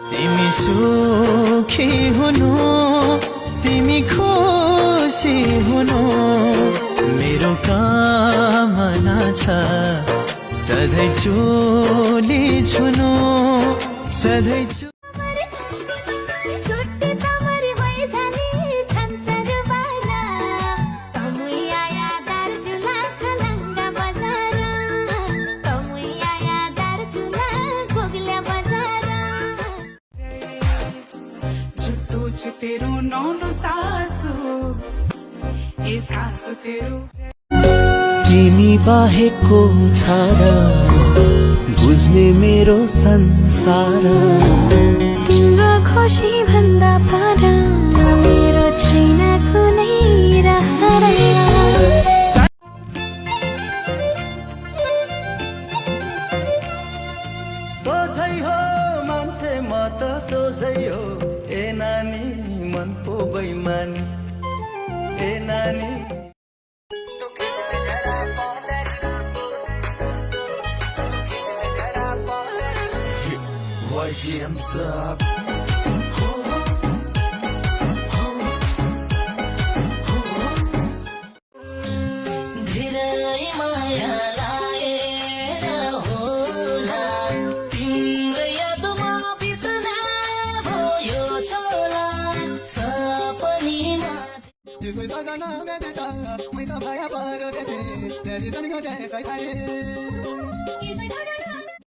तिमी सुखी हुनु तिमी खुसी हुनु मेरो कामना छ सधैँ चोली छुनु सधैँ तेरो नौलो सासु ए सासु तेरो तिमी बाहेकको छाडा बुझ्ने मेरो संसार तिम्रो खुसी भन्दा पर मेरो छैन कुनै रहर सोझै हो मान्छे म त सोझै हो ए नानी मन पो बैमानी ए नानी YGM's up धेरै माया लाएर होला तिम्रो यादमा बित्ने भयो छोला सपनीमा यसै सजना मेदेसा मै त भया परदेशी तेरी जनको जय सै सै